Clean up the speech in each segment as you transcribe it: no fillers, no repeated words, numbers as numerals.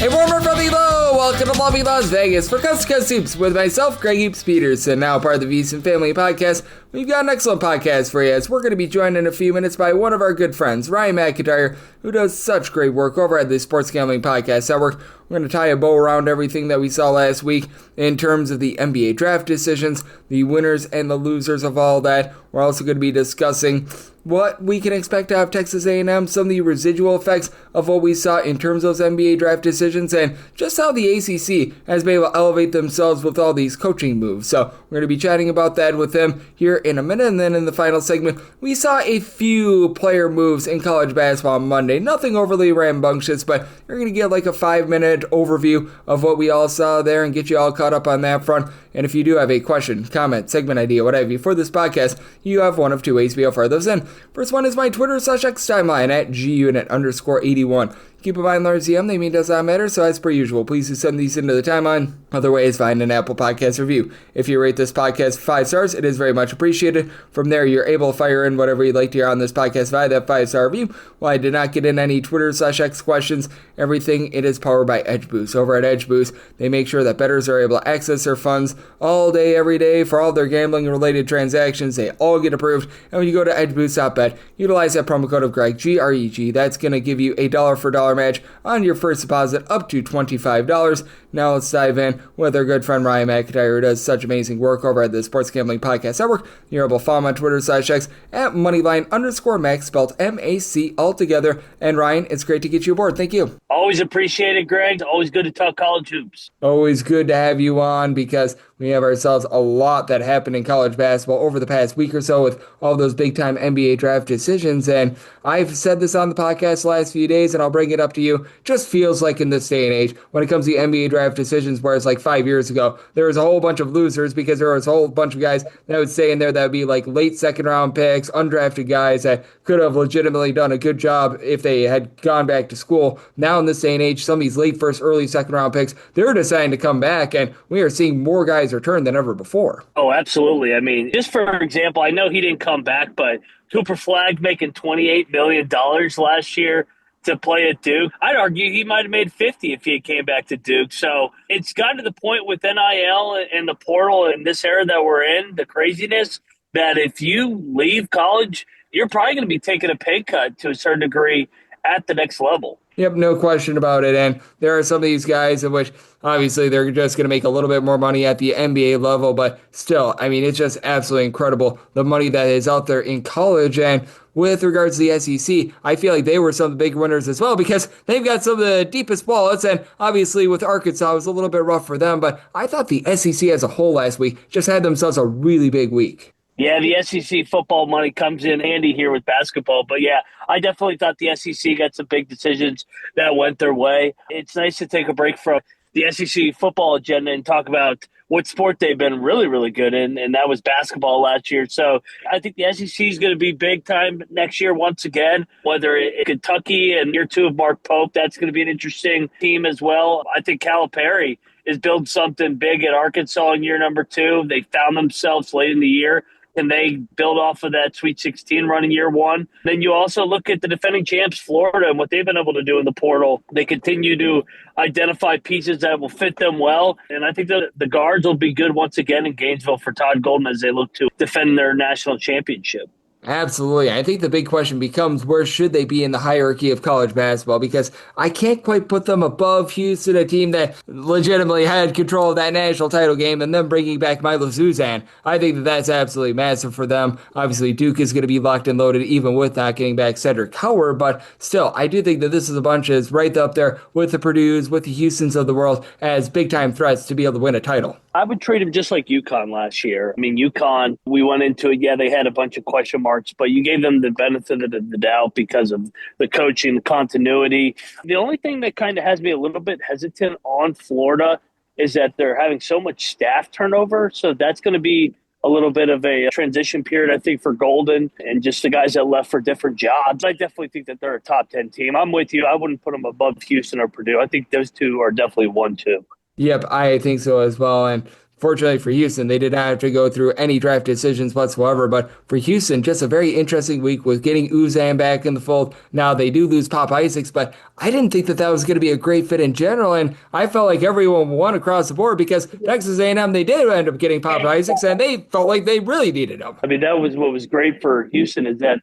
Hey, warmer from below! Welcome to lovely Las Vegas for Coast to Coast Hoops with myself, Greg Hoops Peterson, now part of the VSiN Family Podcast. We've got an excellent podcast for you as we're going to be joined in a few minutes by one of our good friends, Ryan McIntyre, who does such great work over at the Sports Gambling Podcast Network. We're going to tie a bow around everything that we saw last week in terms of the NBA draft decisions, the winners and the losers of all that. We're also going to be discussing what we can expect out of Texas A&M, some of the residual effects of what we saw in terms of those NBA draft decisions, and just how the ACC has been able to elevate themselves with all these coaching moves. So we're going to be chatting about that with him here in a minute, and then in the final segment, we saw a few player moves in college basketball on Monday. Nothing overly rambunctious, but you're going to get like a 5-minute overview of what we all saw there and get you all caught up on that front. And if you do have a question, comment, segment idea, what have you for this podcast, you have one of two ways to be able to fire those in. First one is my Twitter/X timeline at gunit_81. Keep in mind, Lars the name does not matter, so as per usual, please do send these into the timeline. Other ways, find an Apple Podcast review. If you rate this podcast 5 stars, it is very much appreciated. From there, you're able to fire in whatever you'd like to hear on this podcast via that 5-star review. While I did not get in any Twitter/X questions, everything it is powered by EdgeBoost. Over at EdgeBoost, they make sure that bettors are able to access their funds all day, every day for all their gambling-related transactions. They all get approved. And when you go to edgeboost.bet, utilize that promo code of Greg, G-R-E-G. That's going to give you a $1 match on your first deposit up to $25. Now let's dive in with our good friend Ryan McIntyre, who does such amazing work over at the Sports Gambling Podcast Network. You're able to follow him on Twitter/X at Moneyline_Mac, spelled M-A-C altogether. And Ryan, it's great to get you aboard. Thank you. Always appreciate it, Greg. Always good to talk college hoops. Always good to have you on because we have ourselves a lot that happened in college basketball over the past week or so with all those big-time NBA draft decisions. And I've said this on the podcast the last few days, and I'll bring it up to you. Just feels like in this day and age, when it comes to the NBA draft decisions, whereas like 5 years ago, there was a whole bunch of losers because there was a whole bunch of guys that would stay in there that would be like late second-round picks, undrafted guys that could have legitimately done a good job if they had gone back to school. Now in this day and age, some of these late first, early second-round picks, they're deciding to come back, and we are seeing more guys return than ever before. Oh, absolutely. I mean, just for example, I know he didn't come back, but Cooper Flagg making $28 million last year to play at Duke. I'd argue he might have made 50 if he came back to Duke. So it's gotten to the point with NIL and the portal and this era that we're in, the craziness, that if you leave college, you're probably going to be taking a pay cut to a certain degree at the next level. Yep, no question about it. And there are some of these guys in which obviously they're just going to make a little bit more money at the NBA level, but still, I mean, it's just absolutely incredible the money that is out there in college. And with regards to the SEC, I feel like they were some of the big winners as well because they've got some of the deepest wallets. And obviously with Arkansas, it was a little bit rough for them, but I thought the SEC as a whole last week just had themselves a really big week. Yeah, the SEC football money comes in handy here with basketball. But yeah, I definitely thought the SEC got some big decisions that went their way. It's nice to take a break from the SEC football agenda and talk about what sport they've been really, really good in, and that was basketball last year. So I think the SEC is going to be big time next year once again, whether it's Kentucky and year 2 of Mark Pope, that's going to be an interesting team as well. I think Calipari is building something big at Arkansas in year number 2. They found themselves late in the year. And they build off of that Sweet 16 run in year 1. Then you also look at the defending champs, Florida, and what they've been able to do in the portal. They continue to identify pieces that will fit them well. And I think that the guards will be good once again in Gainesville for Todd Golden as they look to defend their national championship. Absolutely. I think the big question becomes where should they be in the hierarchy of college basketball because I can't quite put them above Houston, a team that legitimately had control of that national title game, and then bringing back Milo Zuzan. I think that that's absolutely massive for them. Obviously, Duke is going to be locked and loaded even with not getting back Cedric Howard, but still, I do think that this is a bunch is right up there with the Purdues, with the Houstons of the world as big-time threats to be able to win a title. I would treat them just like UConn last year. I mean, UConn, we went into it, yeah, they had a bunch of question marks, but you gave them the benefit of the doubt because of the coaching, the continuity. The only thing that kind of has me a little bit hesitant on Florida is that they're having so much staff turnover. So that's going to be a little bit of a transition period, I think, for Golden and just the guys that left for different jobs. I definitely think that they're a top 10 team. I'm with you. I wouldn't put them above Houston or Purdue. I think those two are definitely 1-2. Yep, I think so as well. And Fortunately for Houston, they did not have to go through any draft decisions whatsoever. But for Houston, just a very interesting week with getting Uzan back in the fold. Now they do lose Pop Isaacs, but I didn't think that that was going to be a great fit in general. And I felt like everyone won across the board because Texas A&M, they did end up getting Pop Isaacs, and they felt like they really needed him. I mean, that was what was great for Houston is that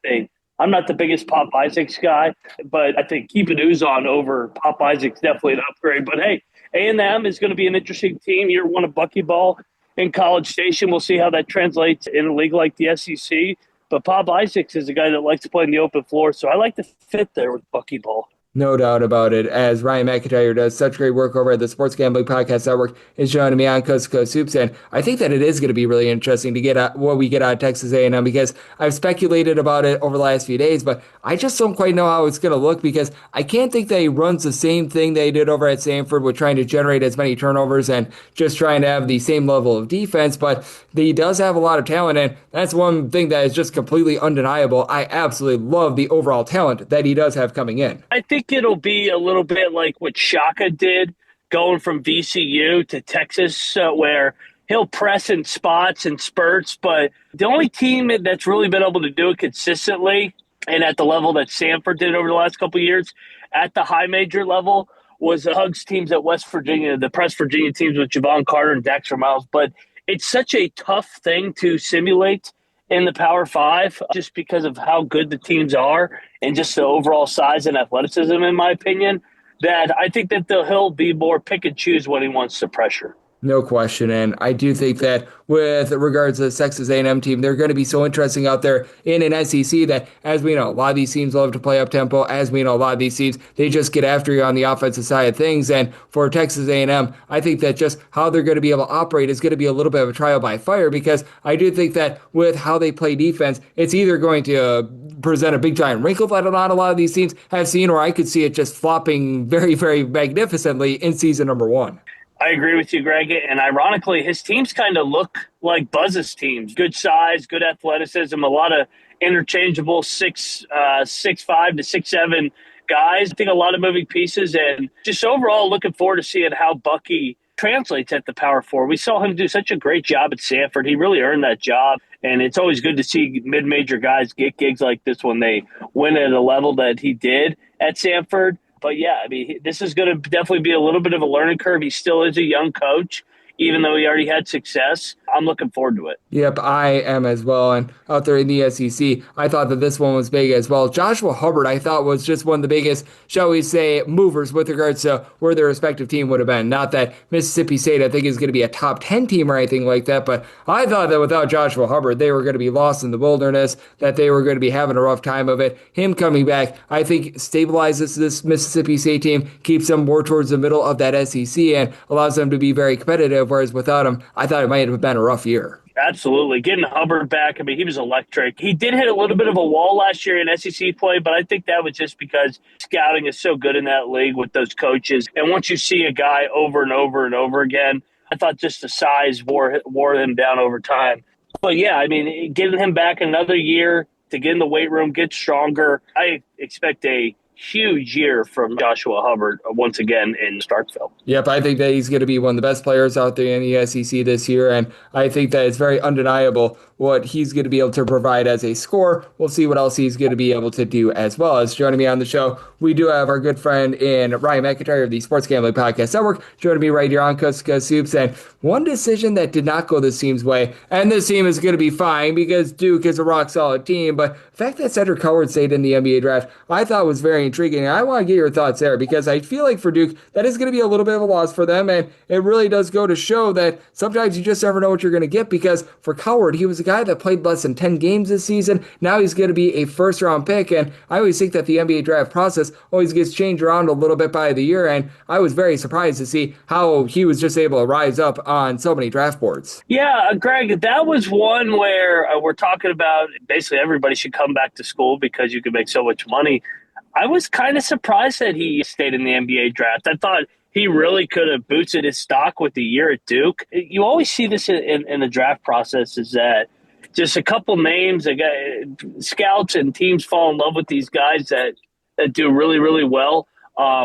I'm not the biggest Pop Isaacs guy, but I think keeping Uzon over Pop Isaacs definitely an upgrade. But hey, A&M is going to be an interesting team. Year one of Buckyball in College Station. We'll see how that translates in a league like the SEC. But Pop Isaacs is a guy that likes to play in the open floor, so I like to fit there with Buckyball. No doubt about it, as Ryan McIntyre does such great work over at the Sports Gambling Podcast Network, is joining me on Coast to Coast Hoops, and I think that it is going to be really interesting to get at what we get out of Texas A&M, because I've speculated about it over the last few days, but I just don't quite know how it's going to look, because I can't think that he runs the same thing they did over at Samford with trying to generate as many turnovers and just trying to have the same level of defense, but he does have a lot of talent, and that's one thing that is just completely undeniable. I absolutely love the overall talent that he does have coming in. I think it'll be a little bit like what Shaka did going from VCU to Texas, where he'll press in spots and spurts, but the only team that's really been able to do it consistently and at the level that Samford did over the last couple of years at the high major level was the Hugs teams at West Virginia, the Press Virginia teams with Javon Carter and Daxter Miles. But it's such a tough thing to simulate in the Power Five just because of how good the teams are and just the overall size and athleticism, in my opinion, that I think that he'll be more pick and choose when he wants to pressure. No question, and I do think that with regards to the Texas A&M team, they're going to be so interesting out there in an SEC that, as we know, a lot of these teams love to play up-tempo. As we know, a lot of these teams, they just get after you on the offensive side of things, and for Texas A&M, I think that just how they're going to be able to operate is going to be a little bit of a trial by fire, because I do think that with how they play defense, it's either going to present a big giant wrinkle that not a lot of these teams have seen, or I could see it just flopping very, very magnificently in season number one. I agree with you, Greg. And ironically, his teams kind of look like Buzz's teams. Good size, good athleticism, a lot of interchangeable 6'5" to 6'7" guys. I think a lot of moving pieces, and just overall looking forward to seeing how Bucky translates at the Power Four. We saw him do such a great job at Samford. He really earned that job. And it's always good to see mid-major guys get gigs like this when they win at a level that he did at Samford. But, yeah, I mean, this is going to definitely be a little bit of a learning curve. He still is a young coach, even though he already had success. I'm looking forward to it. Yep, I am as well. And out there in the SEC, I thought that this one was big as well. Joshua Hubbard, I thought, was just one of the biggest, shall we say, movers with regards to where their respective team would have been. Not that Mississippi State, I think, is going to be a top 10 team or anything like that, but I thought that without Joshua Hubbard, they were going to be lost in the wilderness, that they were going to be having a rough time of it. Him coming back, I think, stabilizes this Mississippi State team, keeps them more towards the middle of that SEC, and allows them to be very competitive, whereas without him, I thought it might have been a rough year. Absolutely. Getting Hubbard back, I mean, he was electric. He did hit a little bit of a wall last year in SEC play, but I think that was just because scouting is so good in that league with those coaches. And once you see a guy over and over and over again, I thought just the size wore him down over time. But, yeah, I mean, getting him back another year to get in the weight room, get stronger, I expect a huge year from Joshua Hubbard once again in Starkville. Yep, I think that he's going to be one of the best players out there in the SEC this year, and I think that it's very undeniable what he's going to be able to provide as a scorer. We'll see what else he's going to be able to do as well. As joining me on the show, we do have our good friend in Ryan McIntyre of the Sports Gambling Podcast Network, joining me right here on Coast to Coast Hoops. And one decision that did not go this team's way, and this team is going to be fine because Duke is a rock-solid team, but the fact that Cedric Howard stayed in the NBA draft, I thought was very intriguing. I want to get your thoughts there because I feel like for Duke, that is going to be a little bit of a loss for them, and it really does go to show that sometimes you just never know what you're going to get, because for Coward, he was a guy that played less than 10 games this season. Now he's going to be a first-round pick, and I always think that the NBA draft process always gets changed around a little bit by the year, and I was very surprised to see how he was just able to rise up on so many draft boards. Yeah, Greg, that was one where we're talking about basically everybody should come back to school because you can make so much money. I was kind of surprised that he stayed in the NBA draft. I thought he really could have boosted his stock with the year at Duke. You always see this in the draft process, is that just a couple names, scouts and teams fall in love with these guys that do really, really well,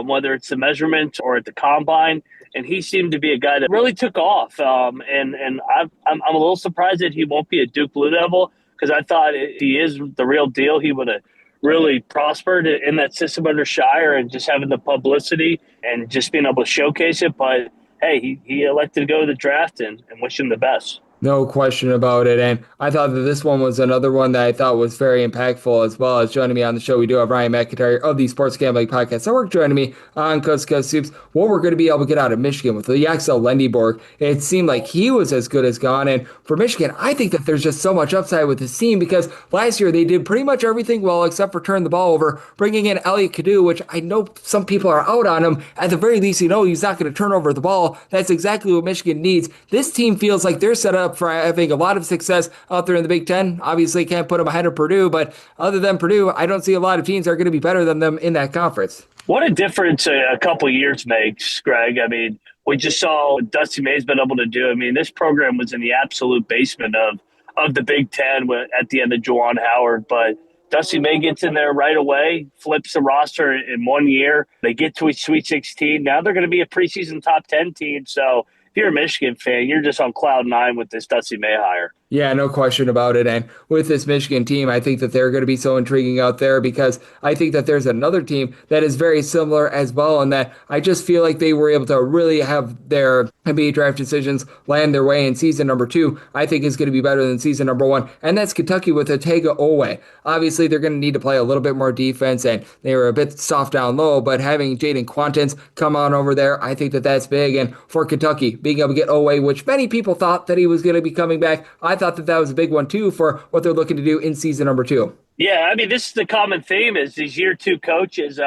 whether it's the measurement or at the combine. and he seemed to be a guy that really took off. And I'm a little surprised that he won't be at Duke Blue Devil, because I thought if he is the real deal, he would have really prospered in that system under Shire, and just having the publicity and just being able to showcase it. But hey, he elected to go to the draft, and wish him the best. No question about it. And I thought that this one was another one that I thought was very impactful as well. As joining me on the show, we do have Ryan McIntyre of the Sports Gambling Podcast Network joining me on Coast to Coast Soups. What we're going to be able to get out of Michigan with the Axel Lendeborg, it seemed like he was as good as gone. And for Michigan, I think that there's just so much upside with this team, because last year they did pretty much everything well except for turn the ball over, bringing in Elliot Cadu, which I know some people are out on him. At the very least, he's not going to turn over the ball. That's exactly what Michigan needs. This team feels like they're set up for having a lot of success out there in the Big Ten. Obviously, can't put them ahead of Purdue, but other than Purdue, I don't see a lot of teams that are going to be better than them in that conference. What a difference a couple of years makes, Greg. I mean, we just saw what Dusty May's been able to do. I mean, this program was in the absolute basement of the Big Ten at the end of Juwan Howard, but Dusty May gets in there right away, flips the roster in 1 year. They get to a Sweet 16. Now they're going to be a preseason top 10 team. So if you're a Michigan fan, you're just on cloud nine with this Dusty May hire. Yeah, no question about it. And with this Michigan team, I think that they're going to be so intriguing out there, because I think that there's another team that is very similar as well, and that I just feel like they were able to really have their NBA draft decisions land their way in season number 2. I think is going to be better than season number 1, and that's Kentucky with Otega Owe. Obviously, they're going to need to play a little bit more defense, and they were a bit soft down low, but having Jaden Quantins come on over there, I think that that's big. And for Kentucky, being able to get Owe, which many people thought that he was going to be coming back, I thought that was a big one too for what they're looking to do in season number 2. Yeah, I mean, this is the common theme is these year 2 coaches,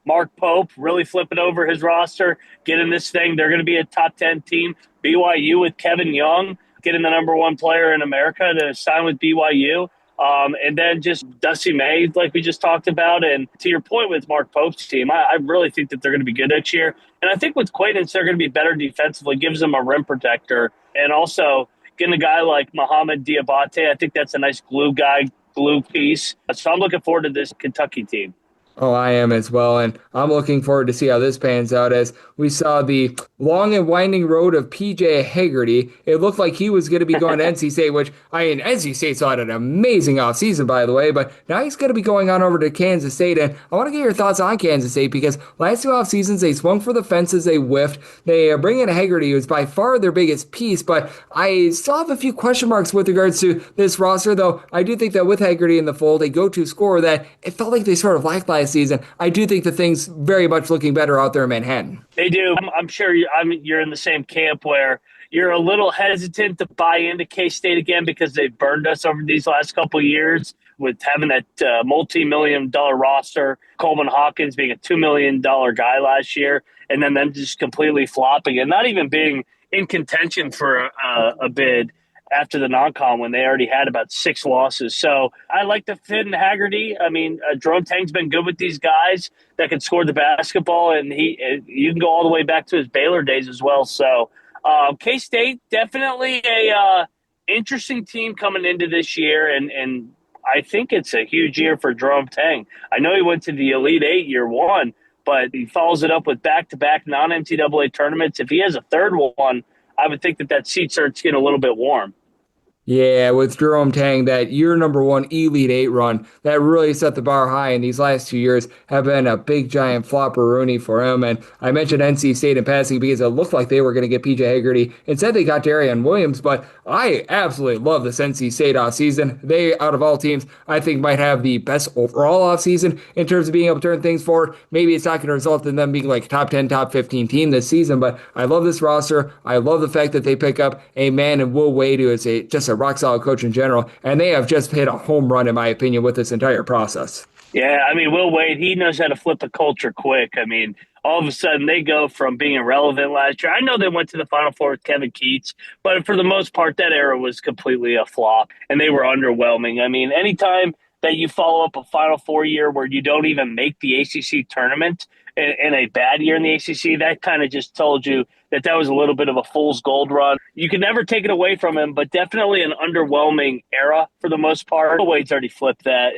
Mark Pope really flipping over his roster, getting this thing. They're going to be a top 10 team. BYU with Kevin Young, getting the number 1 player in America to sign with BYU. And then just Dusty May, like we just talked about. And to your point with Mark Pope's team, I really think that they're going to be good next year. And I think with Quaidance, they're going to be better defensively, gives them a rim protector. And also getting a guy like Mohamed Diabate, I think that's a nice glue piece. So I'm looking forward to this Kentucky team. Oh, I am as well, and I'm looking forward to see how this pans out, as we saw the long and winding road of PJ Haggerty. It looked like he was going to be going to NC State, which, I mean, NC State's had an amazing offseason, by the way, but now he's going to be going on over to Kansas State, and I want to get your thoughts on Kansas State, because last 2 offseasons, they swung for the fences, they whiffed. They bring in Haggerty, who's by far their biggest piece, but I still have a few question marks with regards to this roster, though I do think that with Haggerty in the fold, a go-to scorer, that it felt like they sort of lacked last season. I do think that things very much looking better out there in Manhattan. They do. I'm sure you're in the same camp where you're a little hesitant to buy into K-State again, because they've burned us over these last couple of years with having that multi-million-dollar roster, Coleman Hawkins being a $2 million guy last year, and then them just completely flopping and not even being in contention for a bid after the non-con when they already had about 6 losses. So I like the fit in Haggerty. I mean, Jerome Tang's been good with these guys that can score the basketball, and you can go all the way back to his Baylor days as well. So K-State, definitely a interesting team coming into this year, and I think it's a huge year for Jerome Tang. I know he went to the Elite 8 year 1, but he follows it up with back-to-back non-NCAA tournaments. If he has a third one, I would think that seat starts getting a little bit warm. Yeah, with Jerome Tang, that year number 1 Elite 8 run, that really set the bar high in these last 2 years, have been a big giant flopperoonie for him. And I mentioned NC State in passing because it looked like they were going to get PJ Haggerty. Instead, they got Darian Williams, but I absolutely love this NC State offseason. They, out of all teams, I think might have the best overall offseason in terms of being able to turn things forward. Maybe it's not going to result in them being like a top 10, top 15 team this season, but I love this roster. I love the fact that they pick up a man in Will Wade, who is just a rock-solid coach in general, and they have just hit a home run, in my opinion, with this entire process. Yeah, I mean, Will Wade, he knows how to flip a culture quick. I mean, all of a sudden they go from being irrelevant last year. I know they went to the Final Four with Kevin Keats, but for the most part, that era was completely a flop, and they were underwhelming. I mean, anytime that you follow up a Final Four year where you don't even make the ACC tournament in a bad year in the ACC, that kind of just told you that was a little bit of a fool's gold run. You can never take it away from him, but definitely an underwhelming era for the most part. Wade's already flipped that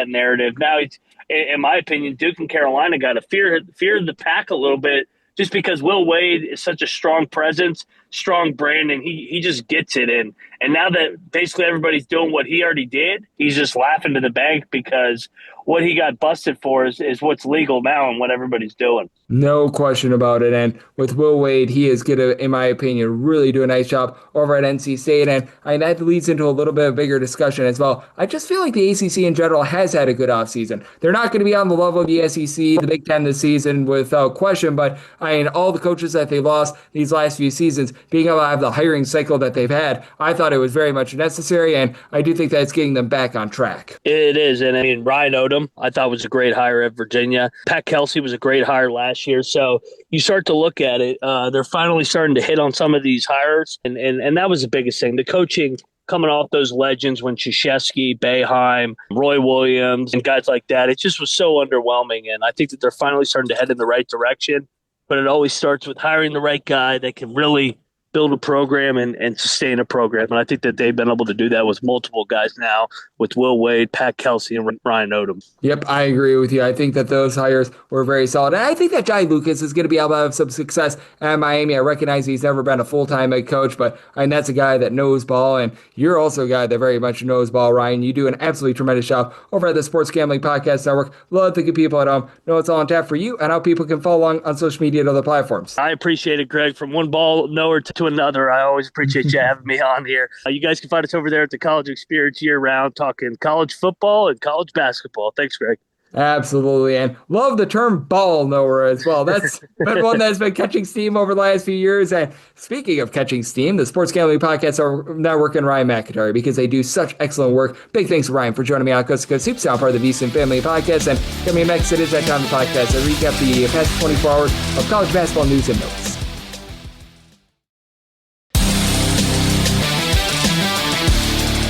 narrative. Now, it's, in my opinion, Duke and Carolina got to fear the pack a little bit just because Will Wade is such a strong presence, strong brand, and he just gets it in. And now that basically everybody's doing what he already did, he's just laughing to the bank because what he got busted for is what's legal now and what everybody's doing. No question about it. And with Will Wade, he is going to, in my opinion, really do a nice job over at NC State. And that leads into a little bit of bigger discussion as well. I just feel like the ACC in general has had a good offseason. They're not going to be on the level of the SEC, the Big Ten this season without question. But all the coaches that they lost these last few seasons, being able to have the hiring cycle that they've had, I thought it was very much necessary. And I do think that's getting them back on track. It is. And Ryan Odom, I thought was a great hire at Virginia. Pat Kelsey was a great hire last year. So you start to look at it. They're finally starting to hit on some of these hires. And that was the biggest thing. The coaching coming off those legends when Krzyzewski, Boeheim, Roy Williams, and guys like that, it just was so underwhelming. And I think that they're finally starting to head in the right direction. But it always starts with hiring the right guy that can really build a program and sustain a program. And I think that they've been able to do that with multiple guys now, with Will Wade, Pat Kelsey, and Ryan Odom. Yep, I agree with you. I think that those hires were very solid. And I think that Jai Lucas is going to be able to have some success at Miami. I recognize he's never been a full-time head coach, but that's a guy that knows ball. And you're also a guy that very much knows ball, Ryan. You do an absolutely tremendous job over at the Sports Gambling Podcast Network. Love the good people at home. Know it's all on tap for you and how people can follow along on social media and other platforms. I appreciate it, Greg. From one ball knower to another, I always appreciate you having me on here. You guys can find us over there at the College Experience year-round, talking college football and college basketball. Thanks, Greg. Absolutely, and love the term ball knower as well. That's been one that's been catching steam over the last few years. And speaking of catching steam, the Sports Gambling Podcast are network and Ryan McIntyre, because they do such excellent work. Big thanks to Ryan for joining me on Coast to Coast Hoops, now part of the VSiN Family Podcast. And coming next, it is that time of the podcast. I recap the past 24 hours of college basketball news and notes.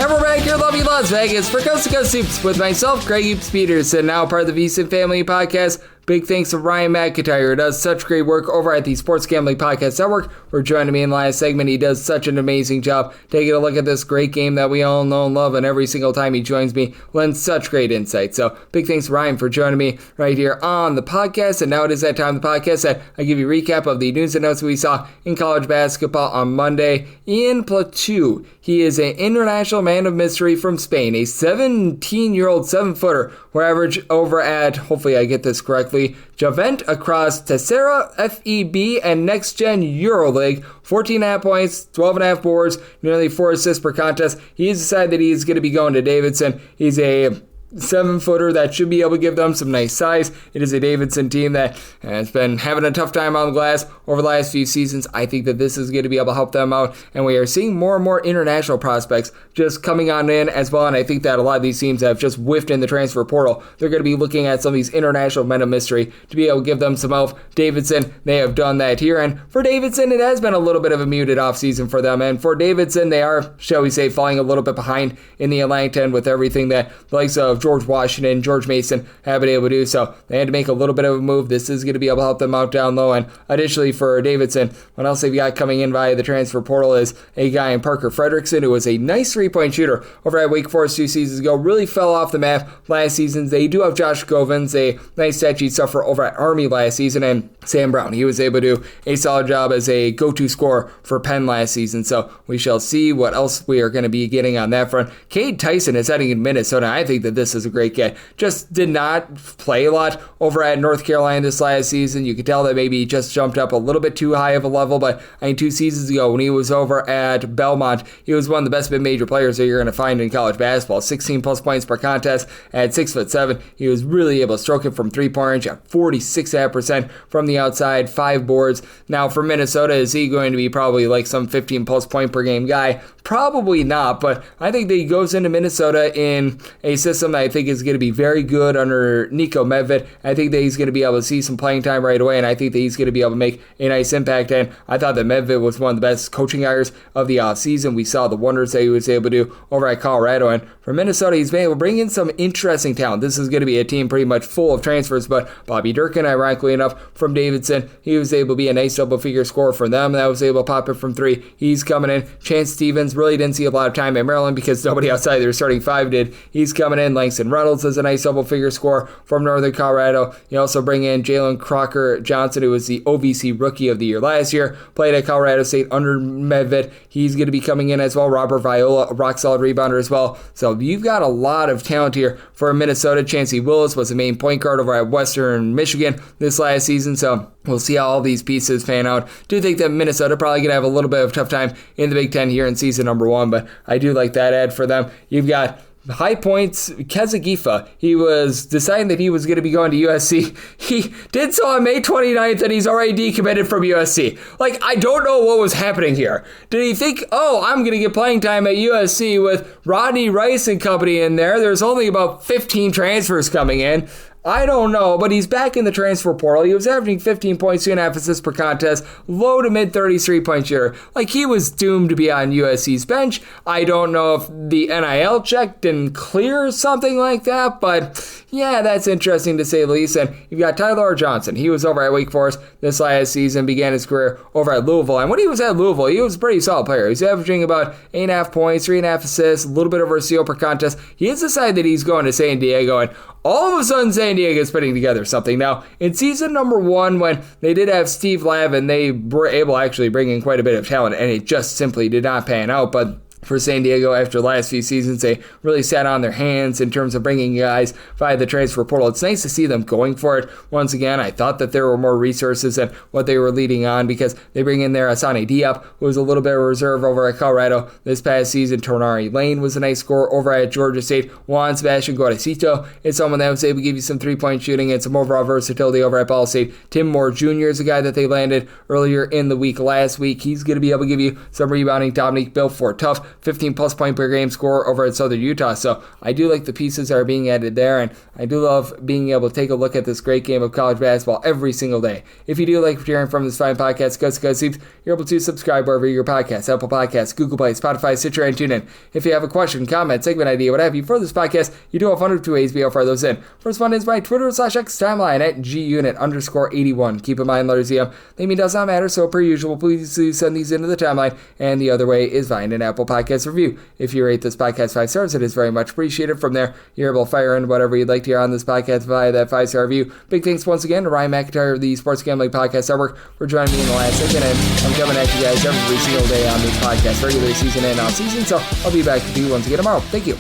And we're back here in lovely Las Vegas for Coast to Coast Hoops with myself, Greg Hoops Peterson, now part of the VSiN Family Podcast. Big thanks to Ryan McIntyre, who does such great work over at the Sports Gambling Podcast Network, for joining me in the last segment. He does such an amazing job taking a look at this great game that we all know and love, and every single time he joins me, lends such great insight. So big thanks to Ryan for joining me right here on the podcast. And now it is that time of the podcast that I give you a recap of the news and notes we saw in college basketball on Monday. Ian Plateau, he is an international man of mystery from Spain, a 17-year-old 7-footer who averaged over at, hopefully I get this correctly, Javent across Tessera, FEB, and Next Gen EuroLeague. 14.5 points, 12.5 boards, nearly 4 assists per contest. He's decided that he's going to be going to Davidson. He's a 7-footer that should be able to give them some nice size. It is a Davidson team that has been having a tough time on the glass over the last few seasons. I think that this is going to be able to help them out, and we are seeing more and more international prospects just coming on in as well. And I think that a lot of these teams have just whiffed in the transfer portal. They're going to be looking at some of these international men of mystery to be able to give them some help. Davidson, they have done that here, and for Davidson, it has been a little bit of a muted offseason for them. And for Davidson, they are, shall we say, falling a little bit behind in the Atlantic 10 with everything that the likes of George Washington, George Mason have been able to do. So they had to make a little bit of a move. This is going to be able to help them out down low. And additionally for Davidson, what else they've got coming in via the transfer portal is a guy in Parker Fredrickson, who was a nice 3-point shooter over at Wake Forest 2 seasons ago. Really fell off the map last season. They do have Josh Govins, a nice stat sheet sufferer over at Army last season, and Sam Brown. He was able to do a solid job as a go-to scorer for Penn last season. So we shall see what else we are going to be getting on that front. Cade Tyson is heading in Minnesota. I think that this is a great get. Just did not play a lot over at North Carolina this last season. You could tell that maybe he just jumped up a little bit too high of a level, but 2 seasons ago when he was over at Belmont, he was one of the best mid-major players that you're going to find in college basketball. 16 plus points per contest at 6'7". He was really able to stroke it from 3-point range at 46.5% from the outside, 5 boards. Now for Minnesota, is he going to be probably like some 15 plus point per game guy? Probably not, but I think that he goes into Minnesota in a system that I think is going to be very good under Niko Medved. I think that he's going to be able to see some playing time right away, and I think that he's going to be able to make a nice impact. And I thought that Medved was one of the best coaching hires of the offseason. We saw the wonders that he was able to do over at Colorado, and for Minnesota, he's been able to bring in some interesting talent. This is going to be a team pretty much full of transfers, but Bobby Durkin, ironically enough, from Davidson, he was able to be a nice double-figure scorer for them. That was able to pop it from 3. He's coming in. Chance Stevens really didn't see a lot of time at Maryland because nobody outside their starting 5 did. He's coming in. Langston Reynolds is a nice double-figure score from Northern Colorado. You also bring in Jalen Crocker Johnson, who was the OVC Rookie of the Year last year, played at Colorado State under Medved. He's going to be coming in as well. Robert Viola, a rock-solid rebounder as well. So you've got a lot of talent here for Minnesota. Chancey Willis was the main point guard over at Western Michigan this last season, so we'll see how all these pieces fan out. Do think that Minnesota probably going to have a little bit of a tough time in the Big Ten here in season number 1, but I do like that ad for them. You've got High Points, Kezigifa. He was deciding that he was going to be going to USC. He did so on May 29th, and he's already decommitted from USC. I don't know what was happening here. Did he think, I'm going to get playing time at USC with Rodney Rice and company in there? There's only about 15 transfers coming in. I don't know, but he's back in the transfer portal. He was averaging 15 points, 2.5 assists per contest, low to mid 30s 3-point shooter. He was doomed to be on USC's bench. I don't know if the NIL check didn't clear or something like that, but yeah, that's interesting to say the least. And you've got Tyler Johnson. He was over at Wake Forest this last season, began his career over at Louisville. And when he was at Louisville, he was a pretty solid player. He's averaging about 8.5 points, 3.5 assists, a little bit over a steal per contest. He has decided that he's going to San Diego, and all of a sudden, San Diego's putting together something. Now, in season number 1, when they did have Steve Lavin, they were able to actually bring in quite a bit of talent, and it just simply did not pan out. But for San Diego, after the last few seasons, they really sat on their hands in terms of bringing guys via the transfer portal. It's nice to see them going for it. Once again, I thought that there were more resources than what they were leading on, because they bring in their Asani Diop, who was a little bit of a reserve over at Colorado this past season. Tornari Lane was a nice scorer over at Georgia State. Juan Sebastian Guaracito is someone that was able to give you some 3-point shooting and some overall versatility over at Ball State. Tim Moore Jr. is a guy that they landed earlier in the week last week. He's going to be able to give you some rebounding. Dominique Belfort Tough, 15-plus point per game score over at Southern Utah. So I do like the pieces that are being added there, and I do love being able to take a look at this great game of college basketball every single day. If you do like what you're hearing from this fine podcast, Coast to Coast Hoops, you're able to subscribe wherever your podcast, Apple Podcasts, Google Play, Spotify, Stitcher, and TuneIn. If you have a question, comment, segment idea, what have you for this podcast, you do have one of two ways to be able to fire those in. First one is my Twitter/X timeline at gunit_81. Keep in mind, letters EM, name does not matter, so per usual, please do send these into the timeline. And the other way is via an Apple Podcast review. If you rate this podcast 5 stars, it is very much appreciated. From there, you're able to fire in whatever you'd like to hear on this podcast via that 5-star review. Big thanks once again to Ryan McIntyre of the Sports Gambling Podcast Network for joining me in the last segment, and I'm coming at you guys every single day on this podcast, regular season and off season, so I'll be back with you once again tomorrow. Thank you.